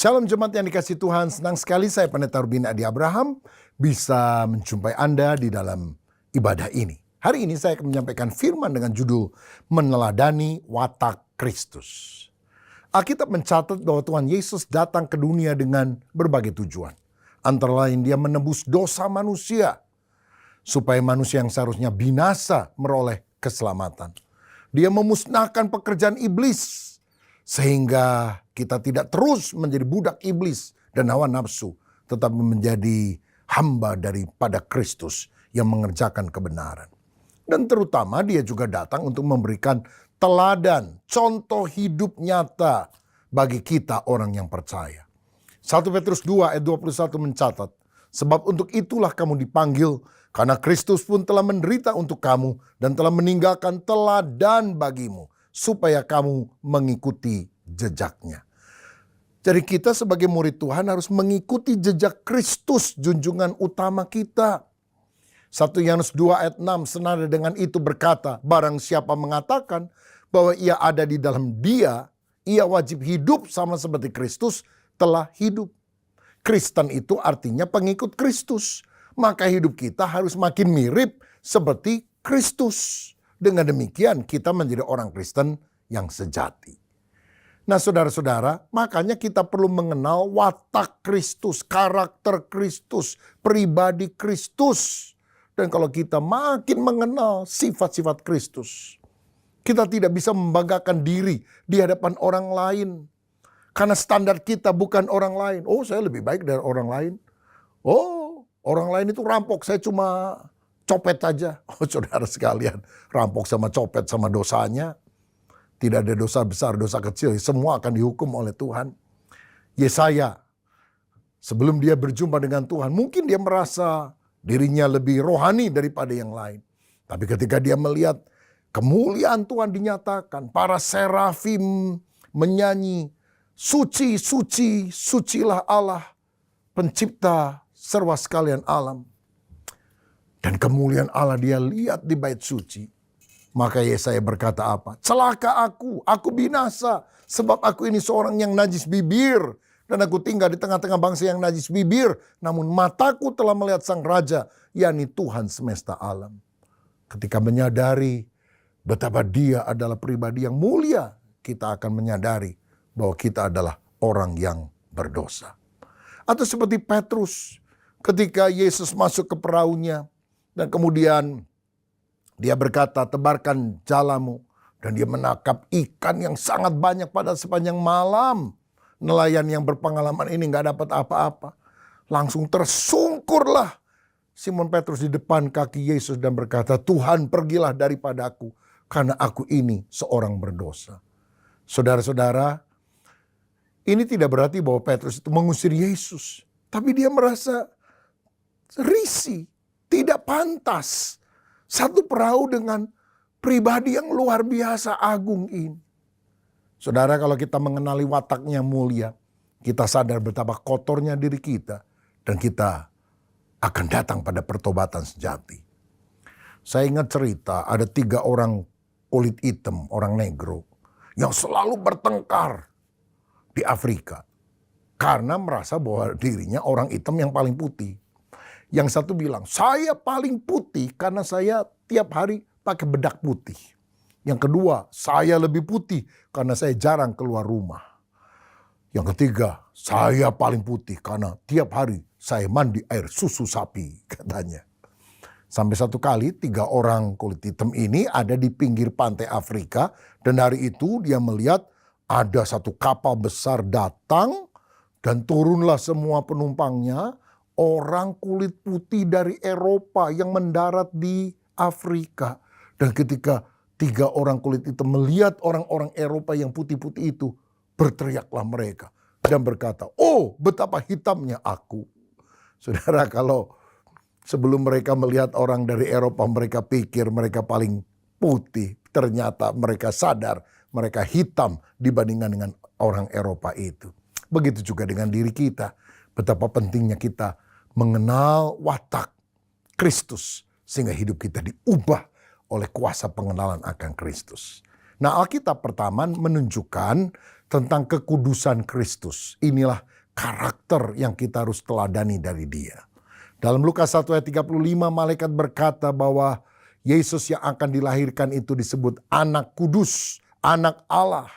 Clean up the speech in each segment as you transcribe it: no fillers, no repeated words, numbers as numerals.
Shalom jemaat yang dikasihi Tuhan, senang sekali saya Pendeta Rubin Adi Abraham bisa menjumpai Anda di dalam ibadah ini. Hari ini saya akan menyampaikan firman dengan judul Meneladani Watak Kristus. Alkitab mencatat bahwa Tuhan Yesus datang ke dunia dengan berbagai tujuan. Antara lain dia menebus dosa manusia, supaya manusia yang seharusnya binasa meroleh keselamatan. Dia memusnahkan pekerjaan iblis, sehingga kita tidak terus menjadi budak iblis dan hawa nafsu, tetapi menjadi hamba daripada Kristus yang mengerjakan kebenaran. Dan terutama dia juga datang untuk memberikan teladan, contoh hidup nyata bagi kita orang yang percaya. 1 Petrus 2 ayat 21 mencatat, sebab untuk itulah kamu dipanggil, karena Kristus pun telah menderita untuk kamu dan telah meninggalkan teladan bagimu, supaya kamu mengikuti jejaknya. Jadi kita sebagai murid Tuhan harus mengikuti jejak Kristus, junjungan utama kita. 1 Yohanes 2 ayat 6 senada dengan itu berkata, barang siapa mengatakan bahwa ia ada di dalam dia, ia wajib hidup sama seperti Kristus telah hidup. Kristen itu artinya pengikut Kristus. Maka hidup kita harus makin mirip seperti Kristus. Dengan demikian kita menjadi orang Kristen yang sejati. Nah saudara-saudara, makanya kita perlu mengenal watak Kristus, karakter Kristus, pribadi Kristus. Dan kalau kita makin mengenal sifat-sifat Kristus, kita tidak bisa membanggakan diri di hadapan orang lain. Karena standar kita bukan orang lain. Oh, saya lebih baik dari orang lain. Oh, orang lain itu rampok, saya cuma copet aja. Oh saudara sekalian, rampok sama copet sama dosanya. Tidak ada dosa besar, dosa kecil. Semua akan dihukum oleh Tuhan. Yesaya, sebelum dia berjumpa dengan Tuhan, mungkin dia merasa dirinya lebih rohani daripada yang lain. Tapi ketika dia melihat kemuliaan Tuhan dinyatakan, para serafim menyanyi, suci, suci, sucilah Allah, pencipta serba sekalian alam. Dan kemuliaan Allah dia lihat di bait suci. Maka Yesaya berkata apa? Celaka aku binasa. Sebab aku ini seorang yang najis bibir. Dan aku tinggal di tengah-tengah bangsa yang najis bibir. Namun mataku telah melihat sang raja, yakni Tuhan semesta alam. Ketika menyadari betapa dia adalah pribadi yang mulia, kita akan menyadari bahwa kita adalah orang yang berdosa. Atau seperti Petrus, ketika Yesus masuk ke perahunya, dan kemudian dia berkata, tebarkan jalamu. Dan dia menangkap ikan yang sangat banyak pada sepanjang malam. Nelayan yang berpengalaman ini gak dapat apa-apa. Langsung tersungkurlah Simon Petrus di depan kaki Yesus dan berkata, Tuhan pergilah daripadaku, karena aku ini seorang berdosa. Saudara-saudara, ini tidak berarti bahwa Petrus itu mengusir Yesus. Tapi dia merasa risih. Tidak pantas satu perahu dengan pribadi yang luar biasa agung ini. Saudara, kalau kita mengenali wataknya mulia, kita sadar betapa kotornya diri kita. Dan kita akan datang pada pertobatan sejati. Saya ingat cerita ada 3 orang kulit hitam, orang negro, yang selalu bertengkar di Afrika. Karena merasa bahwa dirinya orang hitam yang paling putih. Yang satu bilang, saya paling putih karena saya tiap hari pakai bedak putih. Yang kedua, saya lebih putih karena saya jarang keluar rumah. Yang ketiga, saya paling putih karena tiap hari saya mandi air susu sapi, katanya. Sampai satu kali 3 orang kulit hitam ini ada di pinggir pantai Afrika. Dan hari itu dia melihat ada satu kapal besar datang dan turunlah semua penumpangnya. Orang kulit putih dari Eropa yang mendarat di Afrika. Dan ketika 3 orang kulit itu melihat orang-orang Eropa yang putih-putih itu, berteriaklah mereka dan berkata, oh betapa hitamnya aku. Saudara, kalau sebelum mereka melihat orang dari Eropa, mereka pikir mereka paling putih. Ternyata mereka sadar mereka hitam dibandingkan dengan orang Eropa itu. Begitu juga dengan diri kita. Betapa pentingnya kita mengenal watak Kristus sehingga hidup kita diubah oleh kuasa pengenalan akan Kristus. Nah, Alkitab pertama menunjukkan tentang kekudusan Kristus. Inilah karakter yang kita harus teladani dari dia. Dalam Lukas 1 ayat 35 malaikat berkata bahwa Yesus yang akan dilahirkan itu disebut anak kudus, anak Allah.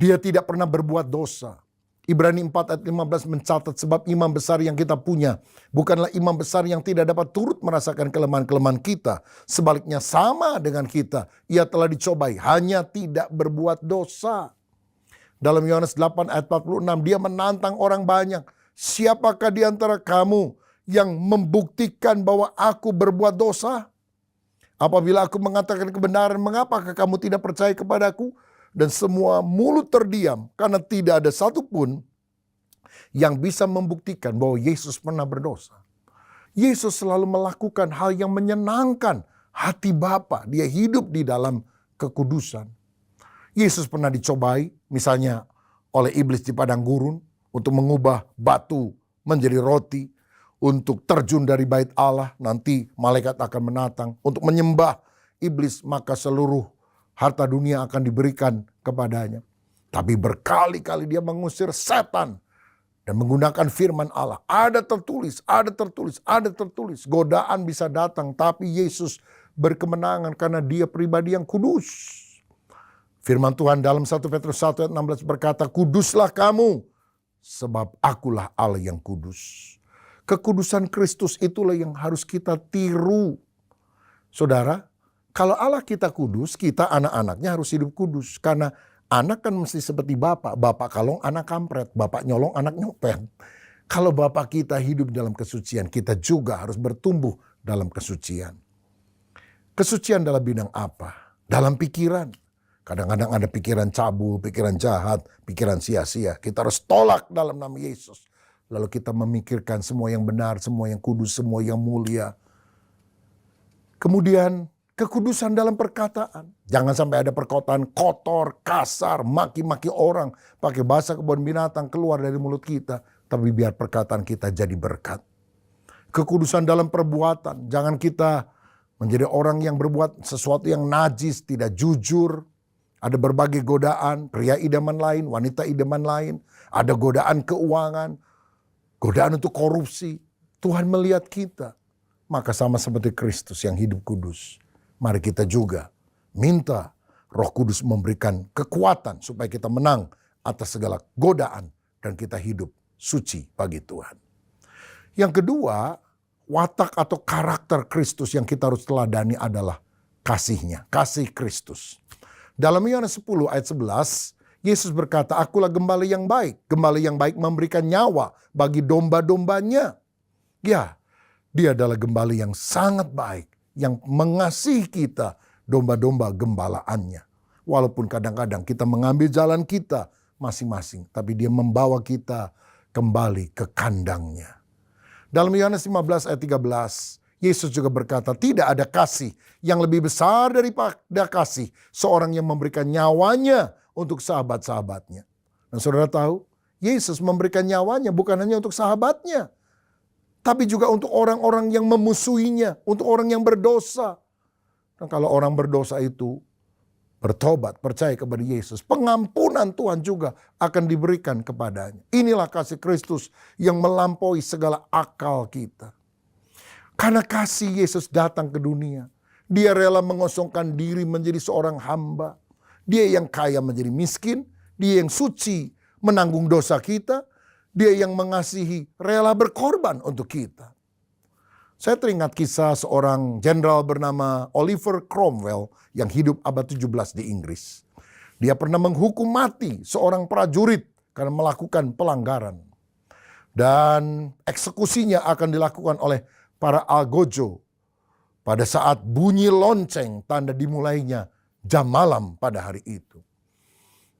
Dia tidak pernah berbuat dosa. Ibrani 4 ayat 15 mencatat sebab imam besar yang kita punya bukanlah imam besar yang tidak dapat turut merasakan kelemahan-kelemahan kita. Sebaliknya sama dengan kita. Ia telah dicobai, hanya tidak berbuat dosa. Dalam Yohanes 8 ayat 46 dia menantang orang banyak. Siapakah di antara kamu yang membuktikan bahwa aku berbuat dosa? Apabila aku mengatakan kebenaran, mengapakah kamu tidak percaya kepadaku? Dan semua mulut terdiam karena tidak ada satupun yang bisa membuktikan bahwa Yesus pernah berdosa. Yesus selalu melakukan hal yang menyenangkan hati Bapa. Dia hidup di dalam kekudusan. Yesus pernah dicobai misalnya oleh iblis di padang gurun untuk mengubah batu menjadi roti, untuk terjun dari bait Allah, nanti malaikat akan menatang untuk menyembah iblis, maka seluruh harta dunia akan diberikan kepadanya. Tapi berkali-kali dia mengusir setan dan menggunakan firman Allah. Ada tertulis, ada tertulis, ada tertulis. Godaan bisa datang, tapi Yesus berkemenangan karena dia pribadi yang kudus. Firman Tuhan dalam 1 Petrus 1 ayat 16 berkata, kuduslah kamu sebab akulah Allah yang kudus. Kekudusan Kristus itulah yang harus kita tiru. Saudara, kalau Allah kita kudus, kita anak-anaknya harus hidup kudus. Karena anak kan mesti seperti bapak. Bapak kalong, anak kampret. Bapak nyolong, anak nyopet. Kalau bapak kita hidup dalam kesucian, kita juga harus bertumbuh dalam kesucian. Kesucian dalam bidang apa? Dalam pikiran. Kadang-kadang ada pikiran cabul, pikiran jahat, pikiran sia-sia. Kita harus tolak dalam nama Yesus. Lalu kita memikirkan semua yang benar, semua yang kudus, semua yang mulia. Kemudian kekudusan dalam perkataan. Jangan sampai ada perkataan kotor, kasar, maki-maki orang. Pakai bahasa kebun binatang keluar dari mulut kita. Tapi biar perkataan kita jadi berkat. Kekudusan dalam perbuatan. Jangan kita menjadi orang yang berbuat sesuatu yang najis, tidak jujur. Ada berbagai godaan, pria idaman lain, wanita idaman lain. Ada godaan keuangan, godaan untuk korupsi. Tuhan melihat kita. Maka sama seperti Kristus yang hidup kudus. Mari kita juga minta Roh Kudus memberikan kekuatan supaya kita menang atas segala godaan dan kita hidup suci bagi Tuhan. Yang kedua, watak atau karakter Kristus yang kita harus teladani adalah kasihnya, kasih Kristus. Dalam Yohanes 10 ayat 11, Yesus berkata, akulah gembala yang baik. Gembala yang baik memberikan nyawa bagi domba-dombanya. Ya, dia adalah gembala yang sangat baik. Yang mengasihi kita, domba-domba gembalaannya. Walaupun kadang-kadang kita mengambil jalan kita masing-masing. Tapi dia membawa kita kembali ke kandangnya. Dalam Yohanes 15 ayat 13, Yesus juga berkata, tidak ada kasih yang lebih besar daripada kasih seorang yang memberikan nyawanya untuk sahabat-sahabatnya. Dan saudara tahu, Yesus memberikan nyawanya bukan hanya untuk sahabatnya, tapi juga untuk orang-orang yang memusuhinya, untuk orang yang berdosa. Dan kalau orang berdosa itu bertobat, percaya kepada Yesus, pengampunan Tuhan juga akan diberikan kepadanya. Inilah kasih Kristus yang melampaui segala akal kita. Karena kasih Yesus datang ke dunia, dia rela mengosongkan diri menjadi seorang hamba. Dia yang kaya menjadi miskin, dia yang suci menanggung dosa kita, dia yang mengasihi rela berkorban untuk kita. Saya teringat kisah seorang jenderal bernama Oliver Cromwell yang hidup abad 17 di Inggris. Dia pernah menghukum mati seorang prajurit karena melakukan pelanggaran. Dan eksekusinya akan dilakukan oleh para algojo pada saat bunyi lonceng tanda dimulainya jam malam pada hari itu.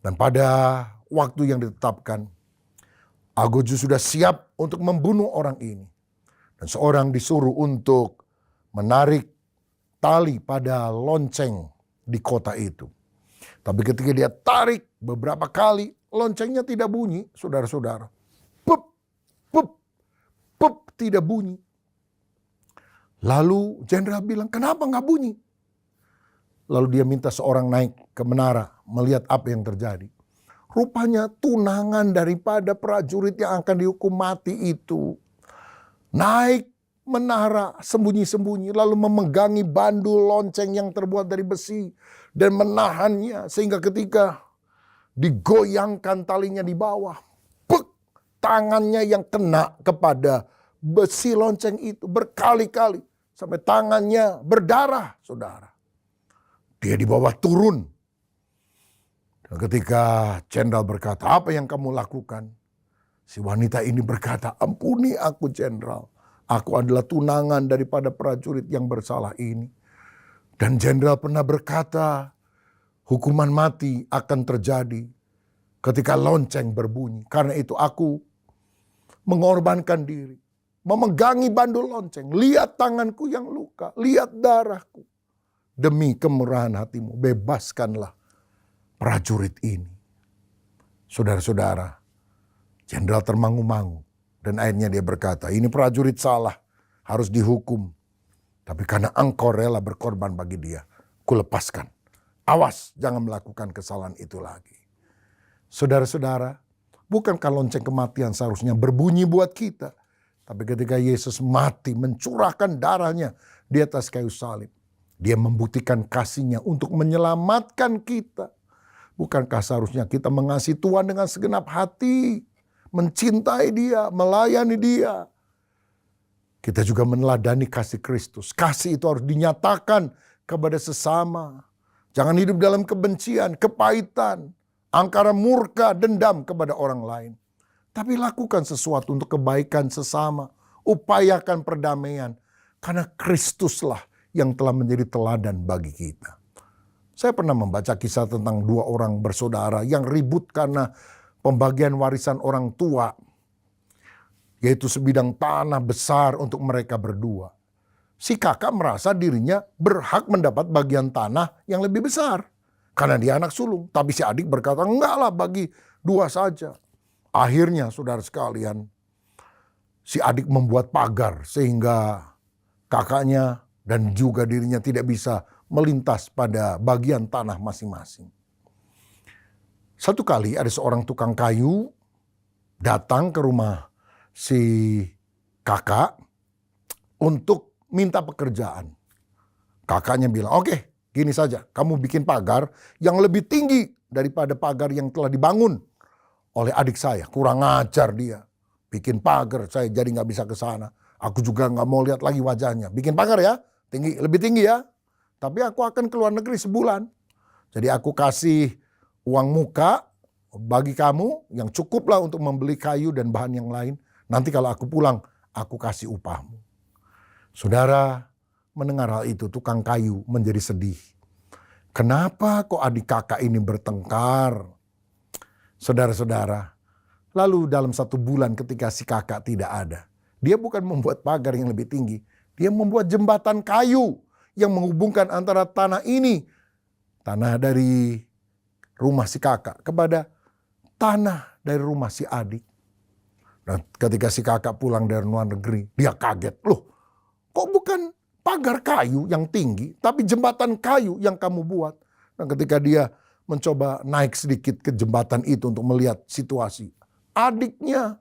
Dan pada waktu yang ditetapkan, algojo sudah siap untuk membunuh orang ini. Dan seorang disuruh untuk menarik tali pada lonceng di kota itu. Tapi ketika dia tarik beberapa kali, loncengnya tidak bunyi, saudara-saudara. Pup, pup, pup, tidak bunyi. Lalu jenderal bilang, kenapa nggak bunyi? Lalu dia minta seorang naik ke menara, melihat apa yang terjadi. Rupanya tunangan daripada prajurit yang akan dihukum mati itu naik menara sembunyi-sembunyi, lalu memegangi bandul lonceng yang terbuat dari besi dan menahannya, sehingga ketika digoyangkan talinya di bawah, tangannya yang kena kepada besi lonceng itu berkali-kali sampai tangannya berdarah, saudara. Dia dibawa turun. Dan ketika jenderal berkata, "Apa yang kamu lakukan?" Si wanita ini berkata, "Ampuni aku, jenderal. Aku adalah tunangan daripada prajurit yang bersalah ini." Dan jenderal pernah berkata, hukuman mati akan terjadi ketika lonceng berbunyi. Karena itu aku mengorbankan diri, memegangi bandul lonceng. Lihat tanganku yang luka, lihat darahku. Demi kemurahan hatimu, bebaskanlah prajurit ini. Saudara-saudara, jenderal termangu-mangu. Dan akhirnya dia berkata, "Ini prajurit salah, harus dihukum. Tapi karena engkau rela berkorban bagi dia, kulepaskan. Awas, jangan melakukan kesalahan itu lagi." Saudara-saudara, bukankah lonceng kematian seharusnya berbunyi buat kita? Tapi ketika Yesus mati, mencurahkan darahnya di atas kayu salib, dia membuktikan kasihnya untuk menyelamatkan kita. Bukankah seharusnya kita mengasihi Tuhan dengan segenap hati, mencintai dia, melayani dia? Kita juga meneladani kasih Kristus. Kasih itu harus dinyatakan kepada sesama. Jangan hidup dalam kebencian, kepahitan, angkara murka, dendam kepada orang lain. Tapi lakukan sesuatu untuk kebaikan sesama. Upayakan perdamaian. Karena Kristuslah yang telah menjadi teladan bagi kita. Saya pernah membaca kisah tentang dua orang bersaudara yang ribut karena pembagian warisan orang tua, yaitu sebidang tanah besar untuk mereka berdua. Si kakak merasa dirinya berhak mendapat bagian tanah yang lebih besar karena dia anak sulung. Tapi si adik berkata, "Enggak lah, bagi dua saja." Akhirnya, saudara sekalian, si adik membuat pagar sehingga kakaknya dan juga dirinya tidak bisa melintas pada bagian tanah masing-masing. Satu kali ada seorang tukang kayu datang ke rumah si kakak untuk minta pekerjaan. Kakaknya bilang, "Oke, gini saja, kamu bikin pagar yang lebih tinggi daripada pagar yang telah dibangun oleh adik saya." Kurang ajar dia. Bikin pagar, saya jadi gak bisa ke sana. Aku juga gak mau lihat lagi wajahnya. Bikin pagar ya, tinggi, lebih tinggi ya. Tapi aku akan ke luar negeri sebulan. Jadi aku kasih uang muka bagi kamu yang cukuplah untuk membeli kayu dan bahan yang lain. Nanti kalau aku pulang, aku kasih upahmu. Saudara, mendengar hal itu tukang kayu menjadi sedih. Kenapa kok adik kakak ini bertengkar? Saudara-saudara, lalu dalam 1 bulan ketika si kakak tidak ada, dia bukan membuat pagar yang lebih tinggi. Dia membuat jembatan kayu yang menghubungkan antara tanah ini, tanah dari rumah si kakak, kepada tanah dari rumah si adik. Nah, ketika si kakak pulang dari luar negeri, dia kaget. "Loh, kok bukan pagar kayu yang tinggi, tapi jembatan kayu yang kamu buat?" Dan ketika dia mencoba naik sedikit ke jembatan itu untuk melihat situasi, adiknya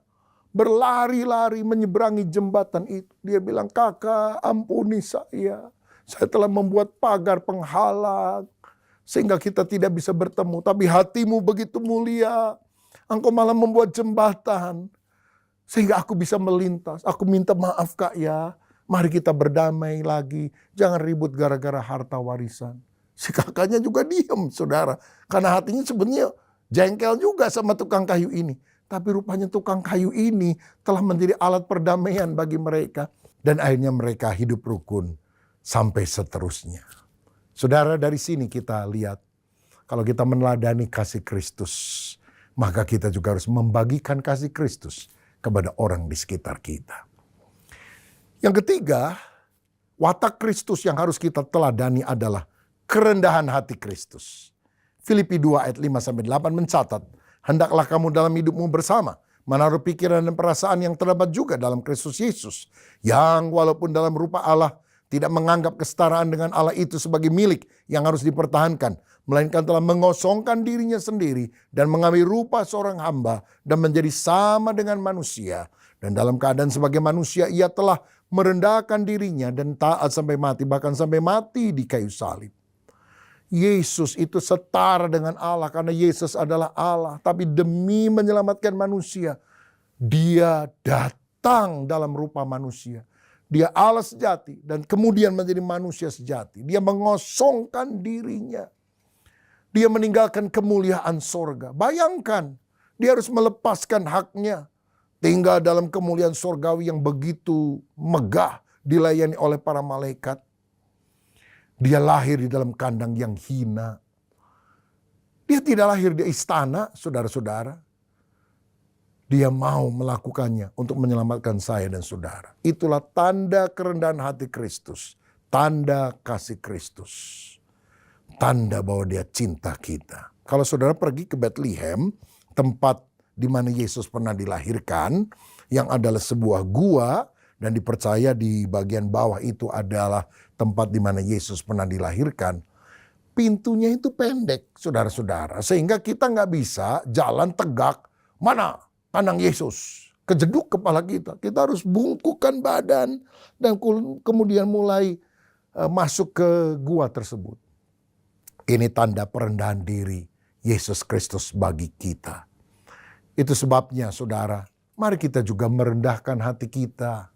berlari-lari menyeberangi jembatan itu. Dia bilang, "Kakak, ampuni saya. Saya telah membuat pagar penghalang sehingga kita tidak bisa bertemu. Tapi hatimu begitu mulia. Engkau malah membuat jembatan sehingga aku bisa melintas. Aku minta maaf, Kak, ya. Mari kita berdamai lagi. Jangan ribut gara-gara harta warisan." Si kakaknya juga diam, saudara. Karena hatinya sebenarnya jengkel juga sama tukang kayu ini. Tapi rupanya tukang kayu ini telah menjadi alat perdamaian bagi mereka. Dan akhirnya mereka hidup rukun sampai seterusnya. Saudara, dari sini kita lihat, kalau kita meneladani kasih Kristus, maka kita juga harus membagikan kasih Kristus kepada orang di sekitar kita. Yang ketiga, watak Kristus yang harus kita teladani adalah kerendahan hati Kristus. Filipi 2 ayat 5-8 mencatat, "Hendaklah kamu dalam hidupmu bersama menaruh pikiran dan perasaan yang terdapat juga dalam Kristus Yesus, yang walaupun dalam rupa Allah tidak menganggap kesetaraan dengan Allah itu sebagai milik yang harus dipertahankan, melainkan telah mengosongkan dirinya sendiri dan mengambil rupa seorang hamba dan menjadi sama dengan manusia. Dan dalam keadaan sebagai manusia ia telah merendahkan dirinya dan taat sampai mati, bahkan sampai mati di kayu salib. Yesus itu setara dengan Allah karena Yesus adalah Allah. Tapi demi menyelamatkan manusia, dia datang dalam rupa manusia. Dia Allah sejati dan kemudian menjadi manusia sejati. Dia mengosongkan dirinya. Dia meninggalkan kemuliaan sorga. Bayangkan, dia harus melepaskan haknya. Tinggal dalam kemuliaan sorgawi yang begitu megah, dilayani oleh para malaikat. Dia lahir di dalam kandang yang hina. Dia tidak lahir di istana, saudara-saudara. Dia mau melakukannya untuk menyelamatkan saya dan saudara. Itulah tanda kerendahan hati Kristus. Tanda kasih Kristus. Tanda bahwa dia cinta kita. Kalau saudara pergi ke Bethlehem, tempat di mana Yesus pernah dilahirkan, yang adalah sebuah gua, dan dipercaya di bagian bawah itu adalah tempat di mana Yesus pernah dilahirkan. Pintunya itu pendek, saudara-saudara, sehingga kita nggak bisa jalan tegak. Mana kandang Yesus? Kejeduk kepala kita. Kita harus bungkukkan badan dan kemudian mulai masuk ke gua tersebut. Ini tanda perendahan diri Yesus Kristus bagi kita. Itu sebabnya saudara, mari kita juga merendahkan hati kita.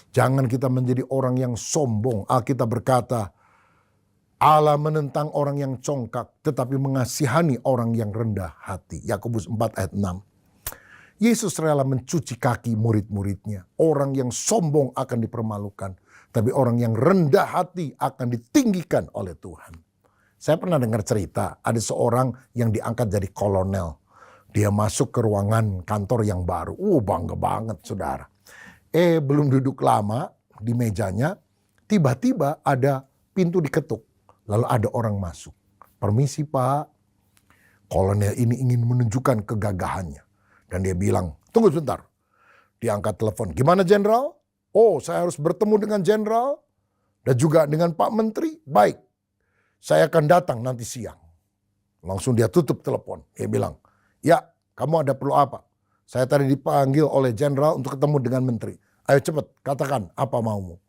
Jangan kita menjadi orang yang sombong. Alkitab berkata, Allah menentang orang yang congkak, tetapi mengasihani orang yang rendah hati. Yakobus 4 ayat 6. Yesus rela mencuci kaki murid-muridnya. Orang yang sombong akan dipermalukan, tapi orang yang rendah hati akan ditinggikan oleh Tuhan. Saya pernah dengar cerita, ada seorang yang diangkat jadi kolonel. Dia masuk ke ruangan kantor yang baru. Bangga banget saudara. Belum duduk lama di mejanya, tiba-tiba ada pintu diketuk. Lalu ada orang masuk. Permisi Pak, kolonel ini ingin menunjukkan kegagahannya. Dan dia bilang, tunggu sebentar. Diangkat telepon, gimana Jenderal? Saya harus bertemu dengan Jenderal dan juga dengan Pak Menteri. Baik, saya akan datang nanti siang. Langsung dia tutup telepon. Dia bilang, ya, kamu ada perlu apa? Saya tadi dipanggil oleh jenderal untuk ketemu dengan menteri. Ayo cepat, katakan apa maumu.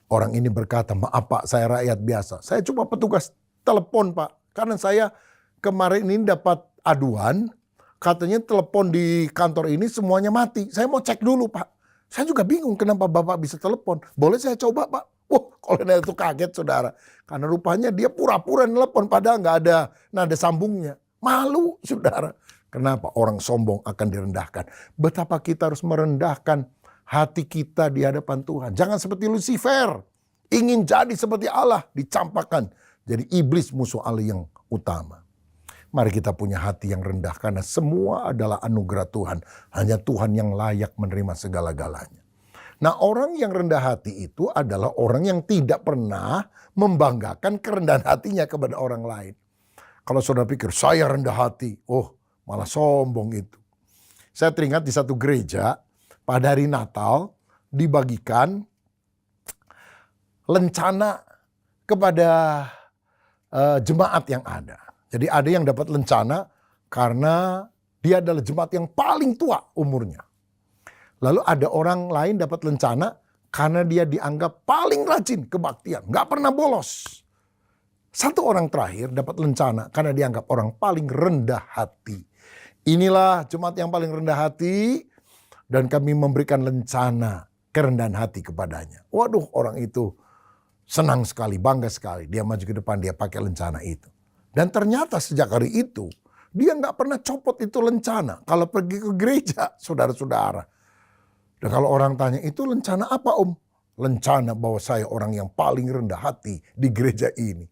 Orang ini berkata, maaf Pak, saya rakyat biasa. Saya cuma petugas telepon Pak. Karena saya kemarin ini dapat aduan, katanya telepon di kantor ini semuanya mati. Saya mau cek dulu Pak. Saya juga bingung kenapa Bapak bisa telepon. Boleh saya coba Pak? Kolonel itu kaget saudara. Karena rupanya dia pura-pura telepon padahal nggak ada nada sambungnya. Malu saudara. Kenapa? Orang sombong akan direndahkan. Betapa kita harus merendahkan hati kita di hadapan Tuhan. Jangan seperti Lucifer. Ingin jadi seperti Allah. Dicampakkan. Jadi iblis musuh Allah yang utama. Mari kita punya hati yang rendah. Karena semua adalah anugerah Tuhan. Hanya Tuhan yang layak menerima segala-galanya. Nah, orang yang rendah hati itu adalah orang yang tidak pernah membanggakan kerendahan hatinya kepada orang lain. Kalau saudara pikir, saya rendah hati. Malah sombong itu. Saya teringat di satu gereja, pada hari Natal dibagikan lencana kepada jemaat yang ada. Jadi ada yang dapat lencana karena dia adalah jemaat yang paling tua umurnya. Lalu ada orang lain dapat lencana karena dia dianggap paling rajin kebaktian, nggak pernah bolos. Satu orang terakhir dapat lencana karena dianggap orang paling rendah hati. Inilah jemaat yang paling rendah hati dan kami memberikan lencana kerendahan hati kepadanya. Waduh, orang itu senang sekali, bangga sekali. Dia maju ke depan, dia pakai lencana itu. Dan ternyata sejak hari itu dia nggak pernah copot itu lencana. Kalau pergi ke gereja, saudara-saudara. Dan kalau orang tanya, itu lencana apa Om? Lencana bahwa saya orang yang paling rendah hati di gereja ini.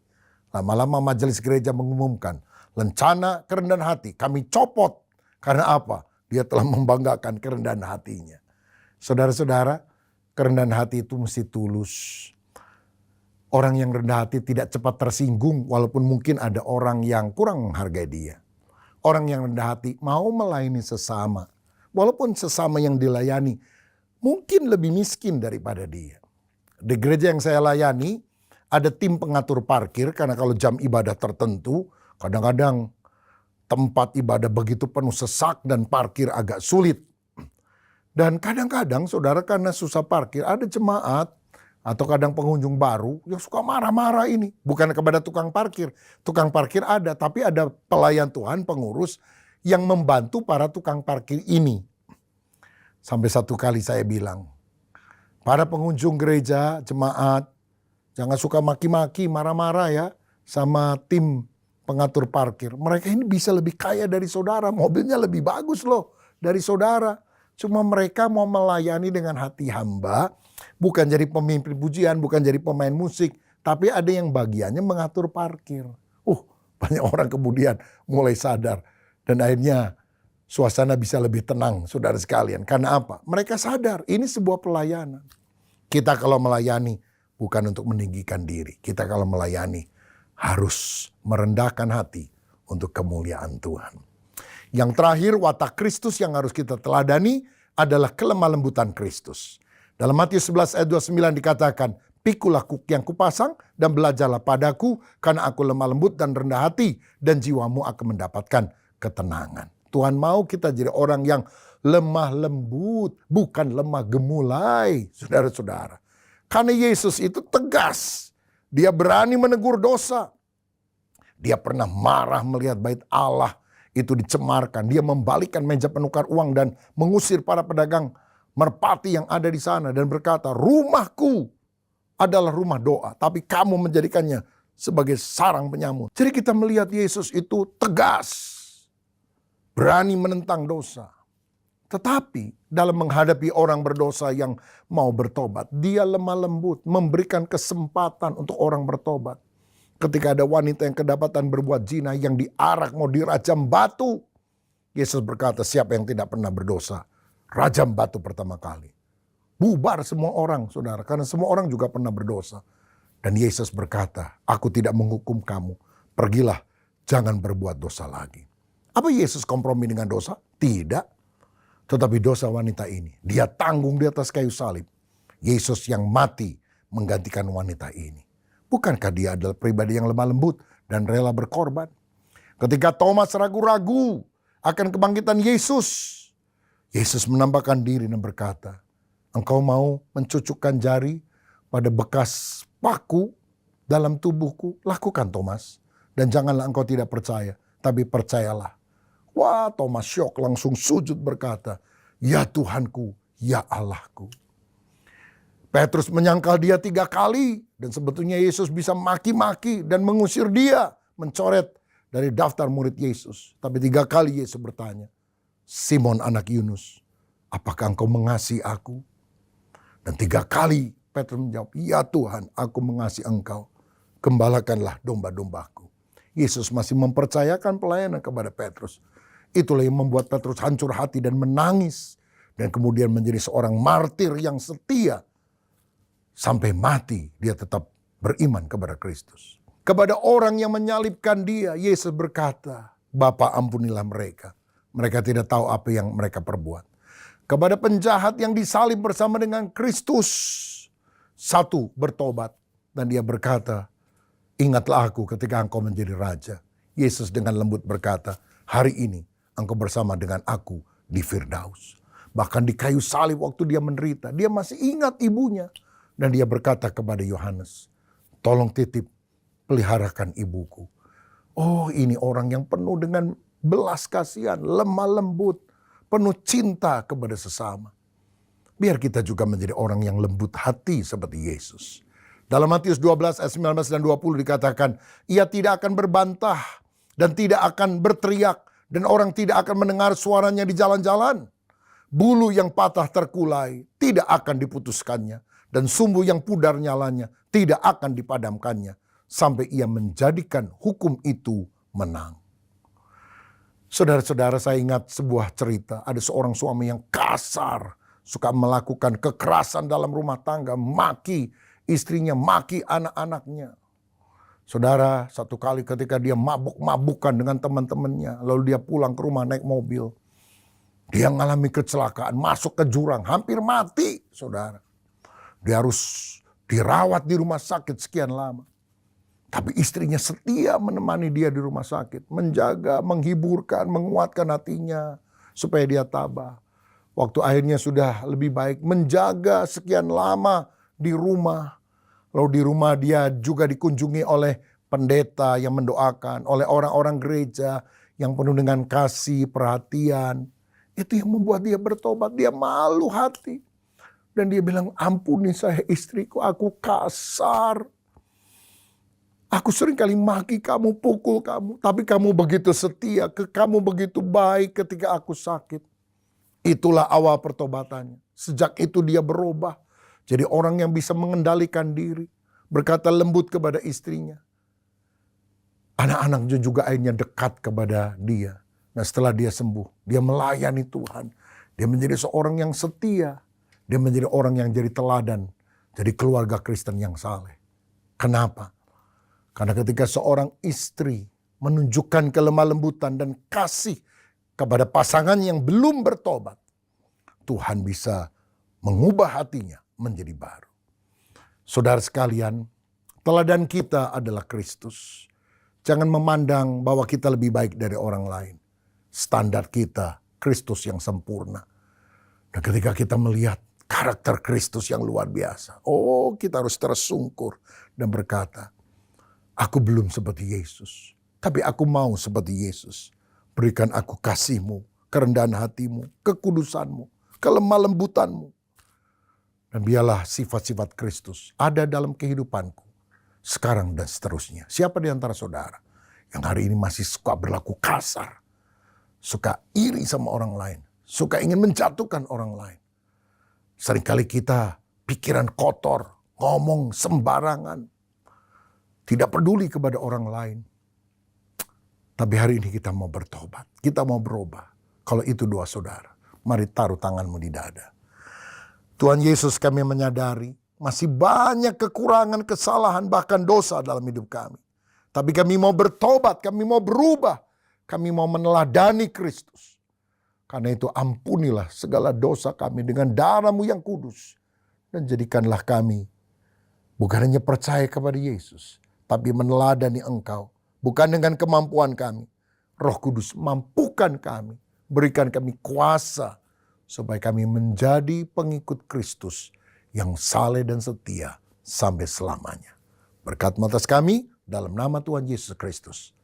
Lama-lama majelis gereja mengumumkan, lencana kerendahan hati kami copot. Karena apa? Dia telah membanggakan kerendahan hatinya. Saudara-saudara, kerendahan hati itu mesti tulus. Orang yang rendah hati tidak cepat tersinggung walaupun mungkin ada orang yang kurang menghargai dia. Orang yang rendah hati mau melayani sesama. Walaupun sesama yang dilayani mungkin lebih miskin daripada dia. Di gereja yang saya layani, ada tim pengatur parkir, karena kalau jam ibadah tertentu, kadang-kadang tempat ibadah begitu penuh sesak dan parkir agak sulit. Dan kadang-kadang saudara karena susah parkir, ada jemaat atau kadang pengunjung baru yang suka marah-marah ini. Bukan kepada tukang parkir. Tukang parkir ada, tapi ada pelayan Tuhan, pengurus yang membantu para tukang parkir ini. Sampai satu kali saya bilang, para pengunjung gereja, jemaat, jangan suka maki-maki, marah-marah ya sama tim pengatur parkir. Mereka ini bisa lebih kaya dari saudara, mobilnya lebih bagus loh dari saudara. Cuma mereka mau melayani dengan hati hamba, bukan jadi pemimpin pujian, bukan jadi pemain musik, tapi ada yang bagiannya mengatur parkir. Banyak orang kemudian mulai sadar dan akhirnya suasana bisa lebih tenang, saudara sekalian. Karena apa? Mereka sadar ini sebuah pelayanan. Kita kalau melayani bukan untuk meninggikan diri. Kita kalau melayani harus merendahkan hati untuk kemuliaan Tuhan. Yang terakhir, watak Kristus yang harus kita teladani adalah kelemah lembutan Kristus. Dalam Matius 11 ayat 29 dikatakan, "Pikulah yang kupasang dan belajarlah padaku, karena aku lemah lembut dan rendah hati, dan jiwamu akan mendapatkan ketenangan." Tuhan mau kita jadi orang yang lemah lembut, bukan lemah gemulai, saudara-saudara. Karena Yesus itu tegas, dia berani menegur dosa. Dia pernah marah melihat bait Allah itu dicemarkan. Dia membalikkan meja penukar uang dan mengusir para pedagang merpati yang ada di sana dan berkata, "Rumahku adalah rumah doa, tapi kamu menjadikannya sebagai sarang penyamun." Jadi kita melihat Yesus itu tegas, berani menentang dosa. Tetapi dalam menghadapi orang berdosa yang mau bertobat, dia lemah lembut, memberikan kesempatan untuk orang bertobat. Ketika ada wanita yang kedapatan berbuat zina, yang diarak mau dirajam batu, Yesus berkata, "Siapa yang tidak pernah berdosa, rajam batu pertama kali." Bubar semua orang, saudara, karena semua orang juga pernah berdosa. Dan Yesus berkata, "Aku tidak menghukum kamu, pergilah, jangan berbuat dosa lagi." Apa Yesus kompromi dengan dosa? Tidak. Tetapi dosa wanita ini, dia tanggung di atas kayu salib. Yesus yang mati menggantikan wanita ini. Bukankah dia adalah pribadi yang lemah lembut dan rela berkorban? Ketika Thomas ragu-ragu akan kebangkitan Yesus, Yesus menampakkan diri dan berkata, "Engkau mau mencucukkan jari pada bekas paku dalam tubuhku? Lakukan, Thomas. Dan janganlah engkau tidak percaya, tapi percayalah." Wah, Thomas syok, langsung sujud berkata, "Ya Tuhanku, ya Allahku." Petrus menyangkal dia 3 kali. Dan sebetulnya Yesus bisa maki-maki dan mengusir dia. Mencoret dari daftar murid Yesus. Tapi 3 kali Yesus bertanya, "Simon anak Yunus, apakah engkau mengasihi aku?" Dan 3 kali Petrus menjawab, "Ya Tuhan, aku mengasihi engkau. Gembalakanlah domba-dombaku." Yesus masih mempercayakan pelayanan kepada Petrus. Itulah yang membuat Petrus hancur hati dan menangis. Dan kemudian menjadi seorang martir yang setia. Sampai mati dia tetap beriman kepada Kristus. Kepada orang yang menyalibkan dia, Yesus berkata, "Bapa, ampunilah mereka. Mereka tidak tahu apa yang mereka perbuat." Kepada penjahat yang disalib bersama dengan Kristus, satu bertobat dan dia berkata, "Ingatlah aku ketika engkau menjadi raja." Yesus dengan lembut berkata, "Hari ini engkau bersama dengan aku di Firdaus." Bahkan di kayu salib waktu dia menderita, dia masih ingat ibunya. Dan dia berkata kepada Yohanes, "Tolong titip, peliharakan ibuku." Oh, ini orang yang penuh dengan belas kasihan, lemah lembut, penuh cinta kepada sesama. Biar kita juga menjadi orang yang lembut hati seperti Yesus. Dalam Matius 12 ayat 19 dan 20 dikatakan, "Ia tidak akan berbantah dan tidak akan berteriak, dan orang tidak akan mendengar suaranya di jalan-jalan. Bulu yang patah terkulai tidak akan diputuskannya, dan sumbu yang pudar nyalanya tidak akan dipadamkannya, sampai ia menjadikan hukum itu menang." Saudara-saudara, saya ingat sebuah cerita. Ada seorang suami yang kasar, suka melakukan kekerasan dalam rumah tangga, maki istrinya, maki anak-anaknya. Saudara, satu kali ketika dia mabuk-mabukan dengan teman-temannya, lalu dia pulang ke rumah naik mobil. Dia mengalami kecelakaan, masuk ke jurang, hampir mati, saudara. Dia harus dirawat di rumah sakit sekian lama. Tapi istrinya setia menemani dia di rumah sakit, menjaga, menghiburkan, menguatkan hatinya supaya dia tabah. Waktu akhirnya sudah lebih baik, menjaga sekian lama di rumah. Lalu di rumah dia juga dikunjungi oleh pendeta yang mendoakan, oleh orang-orang gereja yang penuh dengan kasih, perhatian. Itu yang membuat dia bertobat, dia malu hati. Dan dia bilang, ampuni saya istriku, aku kasar. Aku sering kali maki kamu, pukul kamu. Tapi kamu begitu setia, kamu begitu baik ketika aku sakit. Itulah awal pertobatannya. Sejak itu dia berubah. Jadi orang yang bisa mengendalikan diri. Berkata lembut kepada istrinya. Anak-anaknya juga akhirnya dekat kepada dia. Nah setelah dia sembuh, dia melayani Tuhan. Dia menjadi seorang yang setia. Dia menjadi orang yang jadi teladan. Jadi keluarga Kristen yang saleh. Kenapa? Karena ketika seorang istri menunjukkan kelemah lembutan dan kasih kepada pasangan yang belum bertobat, Tuhan bisa mengubah hatinya menjadi baru. Saudara sekalian, teladan kita adalah Kristus. Jangan memandang bahwa kita lebih baik dari orang lain. Standar kita, Kristus yang sempurna. Dan ketika kita melihat karakter Kristus yang luar biasa, kita harus tersungkur dan berkata, aku belum seperti Yesus, tapi aku mau seperti Yesus. Berikan aku kasih-Mu, kerendahan hati-Mu, kekudusan-Mu, kelemah lembutan-Mu. Dan biarlah sifat-sifat Kristus ada dalam kehidupanku, sekarang dan seterusnya. Siapa di antara saudara yang hari ini masih suka berlaku kasar, suka iri sama orang lain, suka ingin menjatuhkan orang lain? Seringkali kita pikiran kotor, ngomong sembarangan, tidak peduli kepada orang lain. Tapi hari ini kita mau bertobat. Kita mau berubah. Kalau itu doa saudara, mari taruh tanganmu di dada. Tuhan Yesus, kami menyadari masih banyak kekurangan, kesalahan, bahkan dosa dalam hidup kami. Tapi kami mau bertobat, kami mau berubah. Kami mau meneladani Kristus. Karena itu ampunilah segala dosa kami dengan darah-Mu yang kudus. Dan jadikanlah kami bukan hanya percaya kepada Yesus, tapi meneladani Engkau. Bukan dengan kemampuan kami. Roh Kudus mampukan kami. Berikan kami kuasa. Supaya kami menjadi pengikut Kristus yang saleh dan setia sampai selamanya. Berkat atas kami dalam nama Tuhan Yesus Kristus.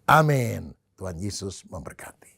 Amin. Tuhan Yesus memberkati.